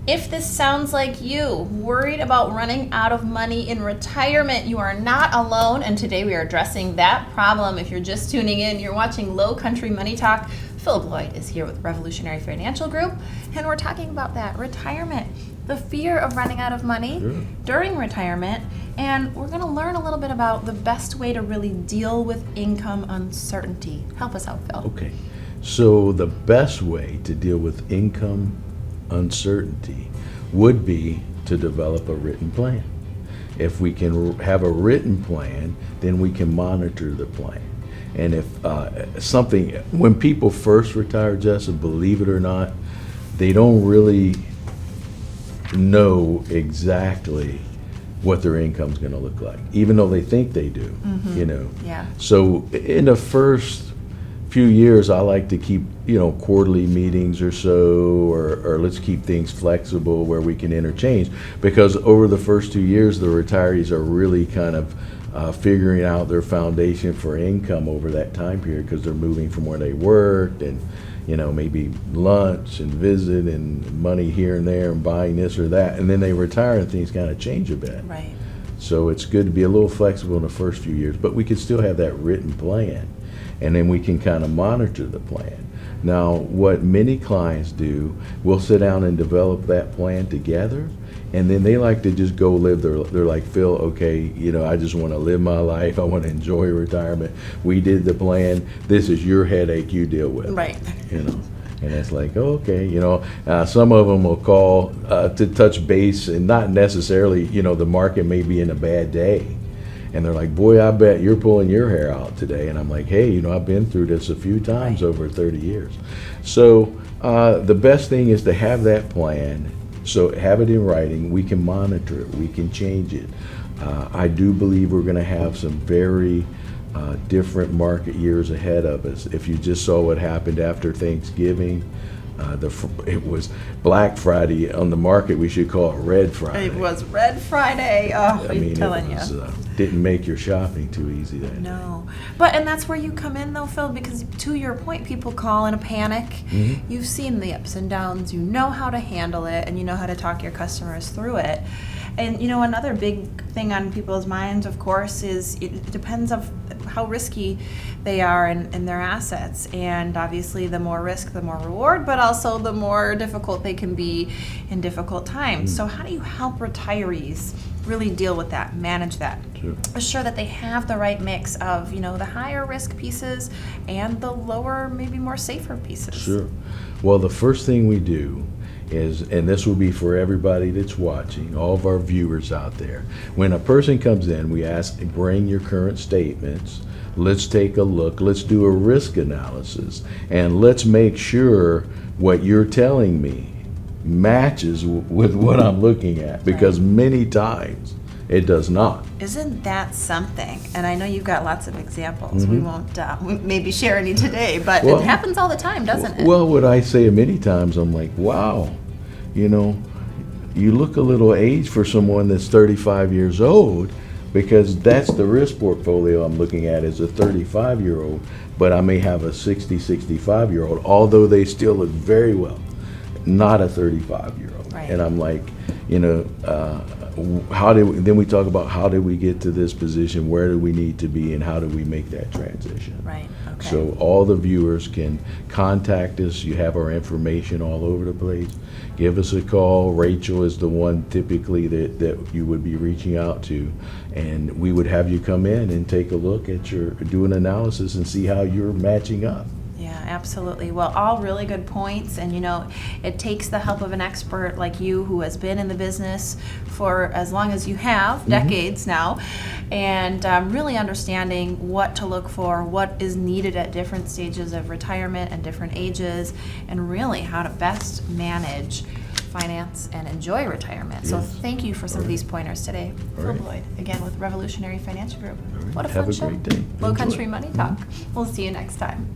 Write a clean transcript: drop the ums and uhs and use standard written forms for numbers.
If this sounds like you, worried about running out of money in retirement, you are not alone, and today we are addressing that problem. If you're just tuning in, you're watching Lowcountry Money Talk. Phil Bloyd is here with Revolutionary Financial Group, and we're talking about that, retirement, the fear of running out of money during retirement, and we're going to learn a little bit about the best way to really deal with income uncertainty. Help us out, Phil. Okay, so the best way to deal with income uncertainty would be to develop a written plan. If we can have a written plan, then we can monitor the plan. And if when people first retire, Jessa, believe it or not, they don't really know exactly what their income's going to look like, even though they think they do, you know. Yeah. So in the first few years, I like to keep, quarterly meetings or so, or let's keep things flexible where we can interchange, because over the first 2 years, the retirees are really kind of figuring out their foundation for income over that time period, because they're moving from where they worked and, maybe lunch and visit and money here and there and buying this or that. And then they retire and things kind of change a bit. Right. So it's good to be a little flexible in the first few years, but we can still have that written plan, and then we can kind of monitor the plan. Now, what many clients do, we'll sit down and develop that plan together, and then they like to just go live they're like, Phil, okay, I just want to live my life. I want to enjoy retirement. We did the plan. This is your headache, you deal with. Right. And it's like, okay, some of them will call to touch base, and not necessarily, the market may be in a bad day. And they're like, boy, I bet you're pulling your hair out today. And I'm like, hey, I've been through this a few times over 30 years. So the best thing is to have that plan. So have it in writing. We can monitor it. We can change it. I do believe we're going to have some very different market years ahead of us. If you just saw what happened after Thanksgiving, it was Black Friday on the market. We should call it Red Friday. It was Red Friday. Oh, I'm telling you. Didn't make your shopping too easy that day. No. And that's where you come in, though, Phil, because to your point, people call in a panic. Mm-hmm. You've seen the ups and downs. You know how to handle it, and you know how to talk your customers through it. And, another big thing on people's minds, of course, is it depends on how risky they are in their assets. And obviously, the more risk, the more reward, but also the more difficult they can be in difficult times. So how do you help retirees really deal with that, manage that? Sure. Assure that they have the right mix of, the higher risk pieces and the lower, maybe more safer pieces? Sure. Well, the first thing we do is, and this will be for everybody that's watching, all of our viewers out there, when a person comes in, we ask, bring your current statements, let's take a look, let's do a risk analysis, and let's make sure what you're telling me matches with what I'm looking at, because many times it does not. Isn't that something? And I know you've got lots of examples. We won't maybe share any today, but it happens all the time, doesn't it? Well, what I say many times, I'm like, wow, you look a little aged for someone that's 35 years old, because that's the risk portfolio I'm looking at, is a 35-year-old, but I may have a 60, 65-year-old, although they still look very well, not a 35-year-old. Right. And I'm like, then we talk about how did we get to this position, where do we need to be, and how do we make that transition? Right. Okay. So all the viewers can contact us. You have our information all over the place. Give us a call. Rachel is the one typically that you would be reaching out to, and we would have you come in and take a look at do an analysis and see how you're matching up. Yeah, absolutely. Well, all really good points, and it takes the help of an expert like you, who has been in the business for as long as you have, decades now, and really understanding what to look for, what is needed at different stages of retirement and different ages, and really how to best manage finance and enjoy retirement. So thank you for some of these pointers today. Phil Bloyd, again with Revolutionary Financial Group. What a fun show. Have a great day. Lowcountry Money Talk. We'll see you next time.